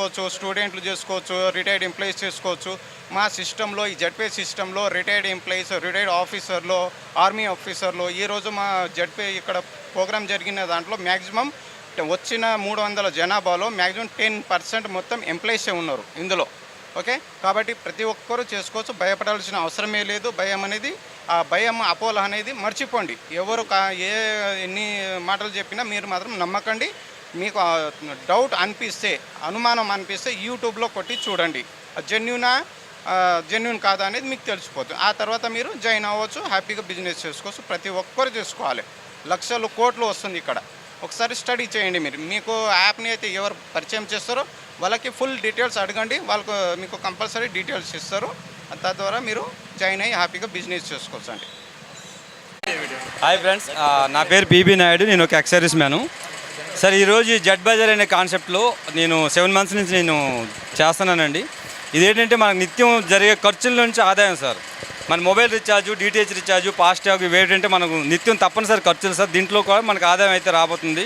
చేసుకోవచ్చు, స్టూడెంట్లు చేసుకోవచ్చు, రిటైర్డ్ ఎంప్లాయీస్ చేసుకోవచ్చు. మా సిస్టంలో ఈ జెడ్పే సిస్టంలో రిటైర్డ్ ఎంప్లాయీస్, రిటైర్డ్ ఆఫీసర్లు, ఆర్మీ ఆఫీసర్లు ఈరోజు మా జెడ్పే ఇక్కడ ప్రోగ్రామ్ జరిగిన దాంట్లో మ్యాక్సిమం వచ్చిన 300 జనాభాలో మ్యాక్సిమం 10% మొత్తం ఎంప్లాయీసే ఉన్నారు ఇందులో. ఓకే, కాబట్టి ప్రతి ఒక్కరూ చేసుకోవచ్చు, భయపడాల్సిన అవసరమే లేదు. భయం అనేది ఆ భయం అపోహ అనేది మర్చిపోండి. ఎవరు ఏ ఎన్ని మాటలు చెప్పినా మీరు మాత్రం నమ్మకండి. మీకు డౌట్ అనిపిస్తే, అనుమానం అనిపిస్తే యూట్యూబ్లో కొట్టి చూడండి, జెన్యున్ కాదా అనేది మీకు తెలిసిపోతుంది. ఆ తర్వాత మీరు జాయిన్ అవ్వచ్చు, హ్యాపీగా బిజినెస్ చేసుకోవచ్చు. ప్రతి ఒక్కరు చేసుకోవాలి. లక్షలు కోట్లు వస్తుంది ఇక్కడ. ఒకసారి స్టడీ చేయండి. మీకు యాప్ని అయితే ఎవరు పరిచయం చేస్తారో వాళ్ళకి ఫుల్ డీటెయిల్స్ అడగండి, వాళ్ళకు మీకు కంపల్సరీ డీటెయిల్స్ ఇస్తారు. తద్వారా మీరు జాయిన్ అయ్యి హ్యాపీగా బిజినెస్ చేసుకోవచ్చు అండి. హాయ్ ఫ్రెండ్స్, నా పేరు పీబీ నాయుడు. నేను ఒక ఎక్సర్వీస్ మ్యాను సార్. ఈరోజు జెడ్ బజార్ అనే కాన్సెప్ట్లో నేను 7 months నుంచి నేను చేస్తున్నానండి. ఇదేంటంటే మనకు నిత్యం జరిగే ఖర్చుల నుంచి ఆదాయం సార్. మన mobile recharge, DTH recharge, FASTag ఇవేంటంటే మనకు నిత్యం తప్పనిసరి ఖర్చులు సార్. దీంట్లో కూడా మనకు ఆదాయం అయితే రాబోతుంది.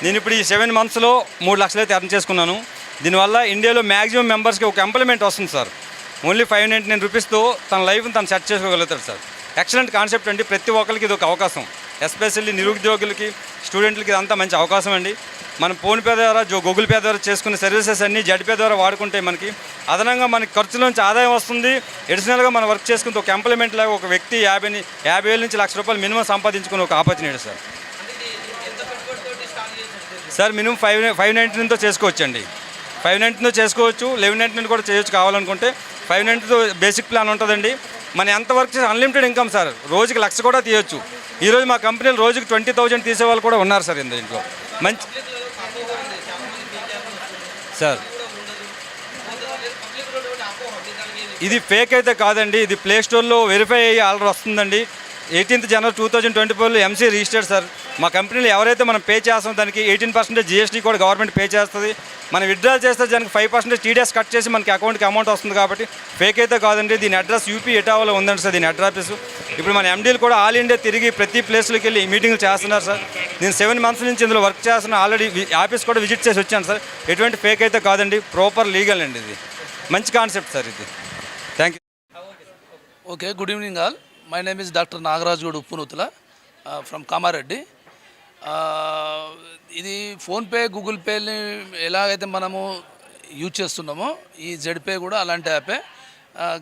నేను ఇప్పుడు ఈ 7 monthsలో 3 లక్షలు అయితే ఎర్న్ చేసుకున్నాను. దీనివల్ల ఇండియాలో మ్యాక్సిమం మెంబర్స్కి ఒక ఎంప్లాయ్మెంట్ వస్తుంది సార్. ఓన్లీ 599 రూపీస్తో తన లైఫ్ని తను సెట్ చేసుకోగలుగుతాడు సార్. ఎక్సలెంట్ కాన్సెప్ట్ అండి. ప్రతి ఒక్కరికి ఇది ఒక అవకాశం, ఎస్పెషల్లీ నిరుద్యోగులకి, స్టూడెంట్లకి ఇదంతా మంచి అవకాశం అండి. మనం ఫోన్పే ద్వారా, గూగుల్ పే ద్వారా చేసుకునే సర్వీసెస్ అన్నీ జెడ్పే ద్వారా వాడుకుంటే మనకి అదనంగా మనకి ఖర్చుల నుంచి ఆదాయం వస్తుంది. అడిషనల్గా మనం వర్క్ చేసుకుంటే ఒక ఎంప్లాయ్మెంట్ లాగా ఒక వ్యక్తి 50,000 నుంచి ₹1,00,000 మినిమం సంపాదించుకునే ఒక ఆపర్చునిటీ సార్. సార్ మినిమం 599తో చేసుకోవచ్చండి. 599తో చేసుకోవచ్చు, 1199 కూడా చేయొచ్చు కావాలనుకుంటే. 599తో బేసిక్ ప్లాన్ ఉంటుందండి. మన ఎంత వర్క్ చేసి అన్లిమిటెడ్ ఇన్కమ్ సార్. రోజుకి 1,00,000 కూడా తీయొచ్చు. ఈరోజు మా కంపెనీలో రోజుకి 20,000 తీసే వాళ్ళు కూడా ఉన్నారు సార్ ఇంట్లో. మంచి సార్, ఇది ఫేక్ అయితే కాదండి. ఇది ప్లే స్టోర్లో వెరిఫై అయ్యి ఆర్డర్ వస్తుందండి. 18th January 2024లో ఎంసీ రిజిస్టర్డ్ సార్. మా కంపెనీలో ఎవరైతే మనం పే చేస్తామో దానికి 18% జీఎస్టీ కూడా గవర్నమెంట్ పే చేస్తుంది. మనం విత్డ్రా చేస్తే దానికి 5% టీడీఎస్ కట్ చేసి మనకి అకౌంట్కి అమౌంట్ వస్తుంది. కాబట్టి ఫేక్ అయితే కాదండి. దీని అడ్రస్ యూపీ ఎటావాలో ఉందండి సార్ దీని అడ్రస్. ఇప్పుడు మన ఎండీలు కూడా ఆల్ ఇండియా తిరిగి ప్రతి ప్లేస్లోకి వెళ్ళి మీటింగ్లు చేస్తున్నారు సార్. నేను 7 months నుంచి ఇందులో వర్క్ చేస్తున్నా. ఆల్రెడీ ఆఫీస్ కూడా విజిట్ చేసి వచ్చాను సార్. ఎటువంటి ఫేక్ అయితే కాదండి, ప్రాపర్ లీగల్ అండి. ఇది మంచి కాన్సెప్ట్ సార్ ఇది. Thank you. Okay, good evening all. My name is doctor Nagaraj Goud Uppunuthula from Kamareddy. ఇది ఫోన్పే, గూగుల్ పేని ఎలాగైతే మనము యూజ్ చేస్తున్నామో ఈ జెడ్పే కూడా అలాంటి యాపే.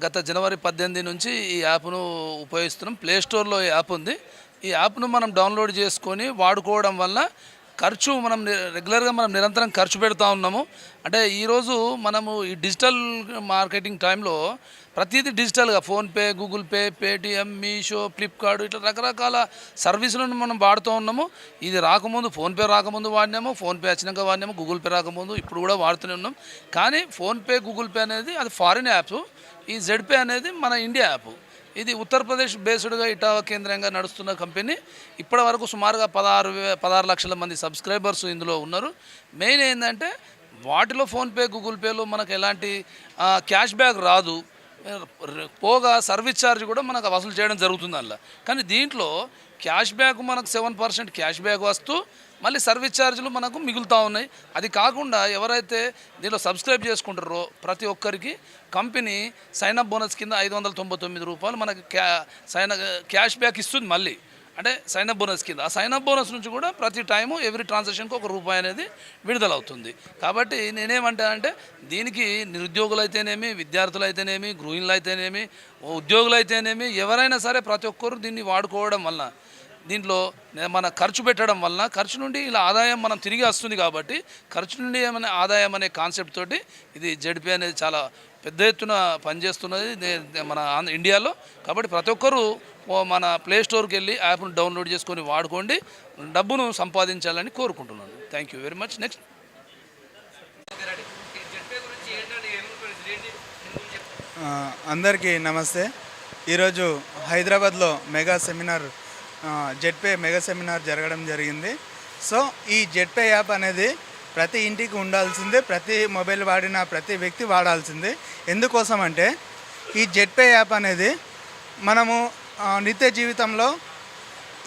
గత January 18 నుంచి ఈ యాప్ను ఉపయోగిస్తున్నాం. ప్లే స్టోర్లో ఈ యాప్ ఉంది. ఈ యాప్ను మనం డౌన్లోడ్ చేసుకొని వాడుకోవడం వల్ల ఖర్చు మనం రెగ్యులర్గా మనం నిరంతరం ఖర్చు పెడతా ఉన్నాము. అంటే ఈరోజు మనము ఈ డిజిటల్ మార్కెటింగ్ టైంలో ప్రతిదీ డిజిటల్గా PhonePe, Google pay, Paytm, Meesho, Flipkart ఇట్లా రకరకాల సర్వీసులను మనం వాడుతూ ఉన్నాము. ఇది రాకముందు ఫోన్పే రాకముందు వాడినాము, ఫోన్పే వచ్చినాక వాడినాము, గూగుల్ పే రాకముందు ఇప్పుడు కూడా వాడుతూనే ఉన్నాం. కానీ ఫోన్పే, గూగుల్ పే అనేది అది ఫారిన్ యాప్స్. ఈ జెడ్పే అనేది మన ఇండియా యాప్. ఇది ఉత్తరప్రదేశ్ బేస్డ్గా ఇటావా కేంద్రంగా నడుస్తున్న కంపెనీ. ఇప్పటి వరకు సుమారుగా 16 లక్షల మంది సబ్స్క్రైబర్స్ ఇందులో ఉన్నారు. మెయిన్ ఏంటంటే వాటిలో ఫోన్పే, గూగుల్ పేలో మనకు ఎలాంటి క్యాష్ బ్యాక్ రాదు. పోగా సర్వీస్ ఛార్జ్ కూడా మనకు వసూలు చేయడం జరుగుతుంది అలా. కానీ దీంట్లో క్యాష్ బ్యాక్ మనకు 7% క్యాష్ బ్యాక్ వస్తూ మళ్ళీ సర్వీస్ ఛార్జీలు మనకు మిగులుతూ ఉన్నాయి. అది కాకుండా ఎవరైతే దీనిలో సబ్స్క్రైబ్ చేసుకుంటారో ప్రతి ఒక్కరికి కంపెనీ సైనప్ బోనస్ కింద ₹599 మనకి క్యాష్ బ్యాక్ ఇస్తుంది. మళ్ళీ అంటే సైనప్ బోనస్ కింద. ఆ సైనప్ బోనస్ నుంచి కూడా ప్రతి టైము ఎవ్రీ ట్రాన్సాక్షన్కి ₹1 అనేది విడుదలవుతుంది. కాబట్టి నేనేమంటానంటే దీనికి నిరుద్యోగులు అయితేనేమి, విద్యార్థులు అయితేనేమి, గృహిణులు అయితేనేమి, ఉద్యోగులు అయితేనేమి ఎవరైనా సరే ప్రతి ఒక్కరు దీన్ని వాడుకోవడం వలన, దీంట్లో మన ఖర్చు పెట్టడం వలన ఖర్చు నుండి ఇలా ఆదాయం మనం తిరిగి వస్తుంది. కాబట్టి ఖర్చు నుండి ఏమైనా ఆదాయం అనే కాన్సెప్ట్ తోటి ఇది జెడ్పీ అనేది చాలా పెద్ద ఎత్తున పనిచేస్తున్నది మన ఇండియాలో. కాబట్టి ప్రతి ఒక్కరూ మన ప్లే స్టోర్కి వెళ్ళి యాప్ను డౌన్లోడ్ చేసుకొని వాడుకోండి, డబ్బును సంపాదించాలని కోరుకుంటున్నాను. Thank you very much. Next అందరికీ నమస్తే. ఈరోజు హైదరాబాద్లో జెడ్పే మెగా సెమినార్ జరగడం జరిగింది. సో ఈ జెడ్పే యాప్ అనేది ప్రతి ఇంటికి ఉండాల్సిందే, ప్రతి మొబైల్ వాడిన ప్రతి వ్యక్తి వాడాల్సిందే. ఎందుకోసం అంటే ఈ జెడ్పే యాప్ అనేది మనము నిత్య జీవితంలో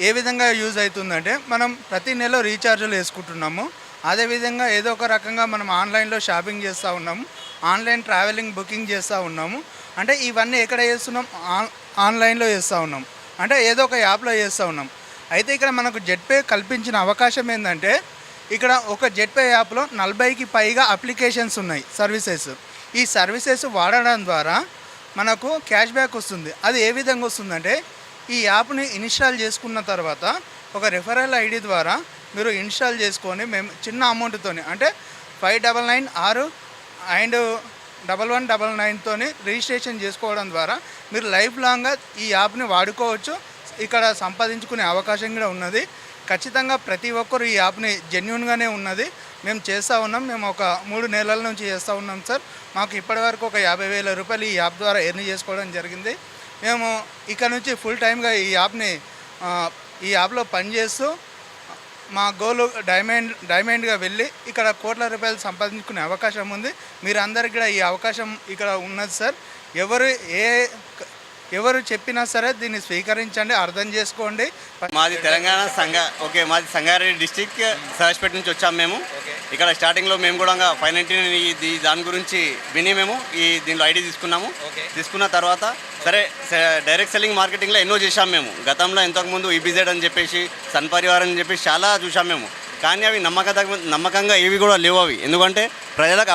ఏ విధంగా యూజ్ అవుతుందంటే మనం ప్రతి నెల రీఛార్జులు వేసుకుంటున్నాము. అదేవిధంగా ఏదో ఒక రకంగా మనం ఆన్లైన్లో షాపింగ్ చేస్తూ ఉన్నాము, ఆన్లైన్ ట్రావెలింగ్ బుకింగ్ చేస్తూ ఉన్నాము. అంటే ఇవన్నీ ఎక్కడ చేస్తున్నాం? ఆన్లైన్లో చేస్తూ ఉన్నాం, అంటే ఏదో ఒక యాప్లో చేస్తూ ఉన్నాం. అయితే ఇక్కడ మనకు జెడ్పే కల్పించిన అవకాశం ఏంటంటే ఇక్కడ ఒక జెడ్పే యాప్లో 40కి పైగా అప్లికేషన్స్ ఉన్నాయి, సర్వీసెస్. ఈ సర్వీసెస్ వాడడం ద్వారా మనకు క్యాష్ బ్యాక్ వస్తుంది. అది ఏ విధంగా వస్తుందంటే ఈ యాప్ని ఇన్స్టాల్ చేసుకున్న తర్వాత ఒక రెఫరల్ ఐడి ద్వారా మీరు ఇన్స్టాల్ చేసుకొని మేము చిన్న అమౌంట్తో అంటే 599 ఆరు అండ్ 1199తో రిజిస్ట్రేషన్ చేసుకోవడం ద్వారా మీరు లైఫ్ లాంగ్గా ఈ యాప్ని వాడుకోవచ్చు. ఇక్కడ సంపాదించుకునే అవకాశం కూడా ఉన్నది. ఖచ్చితంగా ప్రతి ఒక్కరు ఈ యాప్ని జెన్యున్గానే ఉన్నది. మేము చేస్తూ ఉన్నాం. మేము ఒక 3 నెలల నుంచి చేస్తూ ఉన్నాం సార్. మాకు ఇప్పటివరకు ఒక 50,000 రూపాయలు ఈ యాప్ ద్వారా ఎర్న్ చేసుకోవడం జరిగింది. మేము ఇక్కడ నుంచి ఫుల్ టైమ్గా ఈ యాప్లో పనిచేస్తూ మా గోల్ డైమండ్గా వెళ్ళి ఇక్కడ కోట్ల రూపాయలు సంపాదించుకునే అవకాశం ఉంది. మీరందరికీ కూడా ఈ అవకాశం ఇక్కడ ఉన్నది సార్. ఎవరు చెప్పినా సరే దీన్ని స్వీకరించండి, అర్థం చేసుకోండి. మాది తెలంగాణ మాది సంగారెడ్డి డిస్టిక్ సరస్పేట నుంచి వచ్చాము మేము. ఇక్కడ స్టార్టింగ్లో మేము కూడా 599 దాని గురించి విని మేము దీనిలో ఐడి తీసుకున్నాము. తీసుకున్న తర్వాత సరే డైరెక్ట్ సెల్లింగ్ మార్కెటింగ్లో ఎన్నో చేశాము మేము. గతంలో ఇంతకుముందు ఈబీజెడ్ అని చెప్పేసి సన్ పరివార్ అని చెప్పేసి చాలా చూసాము మేము. కానీ అవి నమ్మకంగా ఏవి కూడా లేవు అవి. ఎందుకంటే ప్రజలకు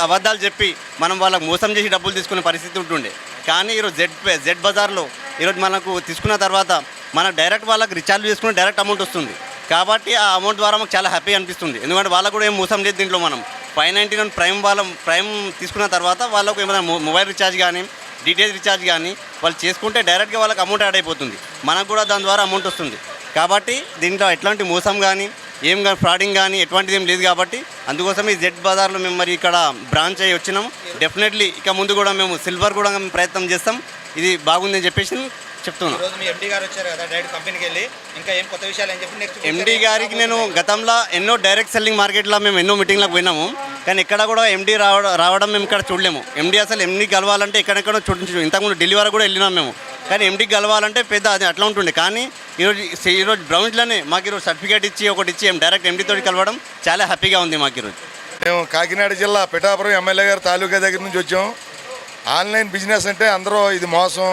అబద్ధాలు చెప్పి మనం వాళ్ళకి మోసం చేసి డబ్బులు తీసుకునే పరిస్థితి ఉంటుండే. కానీ ఈరోజు జెడ్ బజార్లో ఈరోజు మనకు తీసుకున్న తర్వాత మనకు డైరెక్ట్ వాళ్ళకి రీఛార్జ్ చేసుకుని డైరెక్ట్ అమౌంట్ వస్తుంది. కాబట్టి ఆ అమౌంట్ ద్వారా మాకు చాలా హ్యాపీ అనిపిస్తుంది. ఎందుకంటే వాళ్ళకు కూడా ఏం మోసం లేదు దీంట్లో. మనం 599 ప్రైమ్ తీసుకున్న తర్వాత వాళ్ళకు ఏమైనా మొబైల్ రీఛార్జ్ కానీ డిటిహెచ్ రీఛార్జ్ కానీ వాళ్ళు చేసుకుంటే డైరెక్ట్గా వాళ్ళకి అమౌంట్ యాడ్ అయిపోతుంది. మనకు కూడా దాని ద్వారా అమౌంట్ వస్తుంది. కాబట్టి దీంట్లో ఎట్లాంటి మోసం కానీ ఏం కానీ ఫ్రాడింగ్ కానీ ఎటువంటిది ఏం లేదు. కాబట్టి అందుకోసం ఈ జెడ్ బజార్లో మేము మరి ఇక్కడ బ్రాంచ్ అయ్యి వచ్చినాము. డెఫినెట్లీ ఇక ముందు కూడా మేము సిల్వర్ కూడా మేము ప్రయత్నం చేస్తాం. ఇది బాగుందని చెప్పేసి చెప్తున్నాను. ఎండి గారు వచ్చారు కదా డైరెక్ట్ కంపెనీకి వెళ్ళి ఇంకా ఏం కొత్త విషయాలు అని చెప్పి నెక్స్ట్ ఎండి గారికి నేను గతంలో ఎన్నో డైరెక్ట్ సెల్లింగ్ మార్కెట్లో మేము ఎన్నో మీటింగ్లకు పోయినాము. కానీ ఇక్కడ కూడా ఎండి రావడం మేము ఇక్కడ చూడలేము. ఎండి కలవాలంటే ఎక్కడెక్కడో ఇంతకుముందు ఢిల్లీ వరకు కూడా వెళ్ళినాం మేము. కానీ ఎండికి కలవాలంటే పెద్ద అది అట్లా ఉంటుండే. కానీ ఈరోజు బ్రౌన్స్లోనే మాకు ఈరోజు సర్టిఫికేట్ ఇచ్చి ఒకటి ఇచ్చి డైరెక్ట్ ఎండితో కలవడం చాలా హ్యాపీగా ఉంది మాకు ఈరోజు. మేము కాకినాడ జిల్లా పిఠాపురం ఎమ్మెల్యే గారు తాలూకా దగ్గర నుంచి వచ్చాం. ఆన్లైన్ బిజినెస్ అంటే అందరూ ఇది మోసం,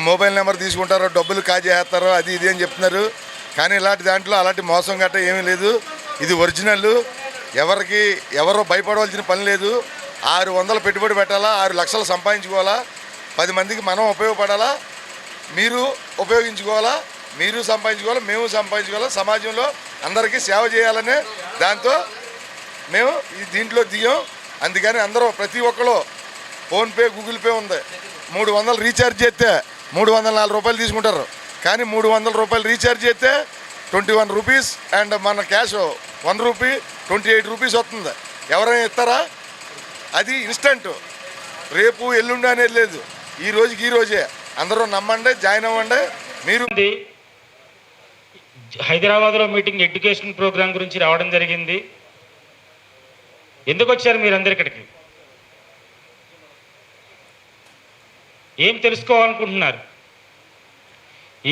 మొబైల్ నెంబర్ తీసుకుంటారు, డబ్బులు కాజేస్తారు, అది ఇది అని చెప్తున్నారు. కానీ ఇలాంటి దాంట్లో అలాంటి మోసం గట్రా ఏమీ లేదు. ఇది ఒరిజినల్. ఎవరో భయపడవలసిన పని లేదు. 600 పెట్టుబడి పెట్టాలా, 6 లక్షలు సంపాదించుకోవాలా, 10 మందికి మనం ఉపయోగపడాలా, మీరు ఉపయోగించుకోవాలా, మీరు సంపాదించుకోవాలా, మేము సంపాదించుకోవాలా, సమాజంలో అందరికీ సేవ చేయాలనే దాంతో మేము దీంట్లో దిగాం. అందుకని అందరూ ప్రతి ఒక్కరు ఫోన్పే గూగుల్ పే ఉంది. 300 రీఛార్జ్ చేస్తే 304 రూపాయలు తీసుకుంటారు. కానీ 300 రూపాయలు రీఛార్జ్ చేస్తే 21 రూపీస్ అండ్ మన క్యాష్ 1 రూపీ 28 రూపీస్ వస్తుంది. ఎవరైనా ఇస్తారా? అది ఇన్స్టంట్. రేపు ఎల్లుండి అనేది లేదు. ఈ రోజే అందరూ నమ్మండి, జాయిన్ అవ్వండి. మీరు హైదరాబాద్లో మీటింగ్ ఎడ్యుకేషన్ ప్రోగ్రాం గురించి రావడం జరిగింది. ఎందుకు వచ్చారు మీరందరు ఇక్కడికి? ఏం తెలుసుకోవాలనుకుంటున్నారు?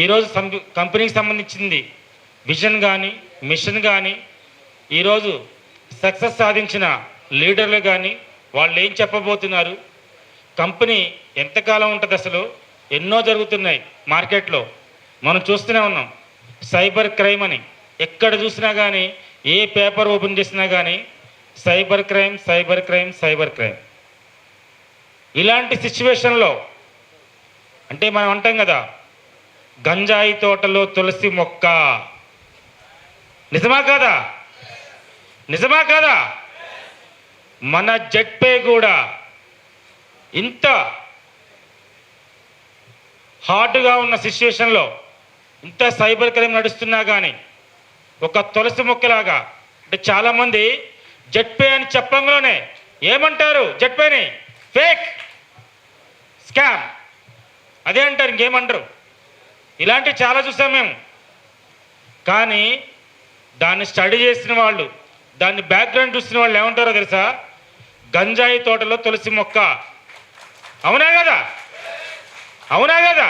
ఈరోజు కంపెనీకి సంబంధించింది విజన్ కానీ మిషన్ కానీ ఈరోజు సక్సెస్ సాధించిన లీడర్లు కానీ వాళ్ళు ఏం చెప్పబోతున్నారు, కంపెనీ ఎంతకాలం ఉంటుంది, అసలు ఎన్నో జరుగుతున్నాయి మార్కెట్లో మనం చూస్తూనే ఉన్నాం. సైబర్ క్రైమ్ అని ఎక్కడ చూసినా కానీ, ఏ పేపర్ ఓపెన్ చేసినా కానీ cyber crime cyber crime cyber crime. ఇలాంటి సిచ్యువేషన్లో అంటే మనం అంటాం కదా, గంజాయి తోటలో తులసి మొక్క. నిజమా కాదా? నిజమా కాదా? మన జెడ్పే కూడా ఇంత హార్డ్గా ఉన్న సిచ్యువేషన్లో, ఇంత సైబర్ క్రైమ్ నడుస్తున్నా కానీ ఒక తులసి మొక్కలాగా, అంటే చాలామంది జెడ్పే అని చెప్పంలోనే ఏమంటారు? జెడ్పేని ఫేక్, స్కామ్ అదే అంటారు, ఇంకేమంటారు. ఇలాంటివి చాలా చూసాం మేము. కానీ దాన్ని స్టడీ చేసిన వాళ్ళు, దాన్ని బ్యాక్గ్రౌండ్ చూసిన వాళ్ళు ఏమంటారో తెలుసా? గంజాయి తోటలో తులసి మొక్క. అవునా కదా? అవునా కదా?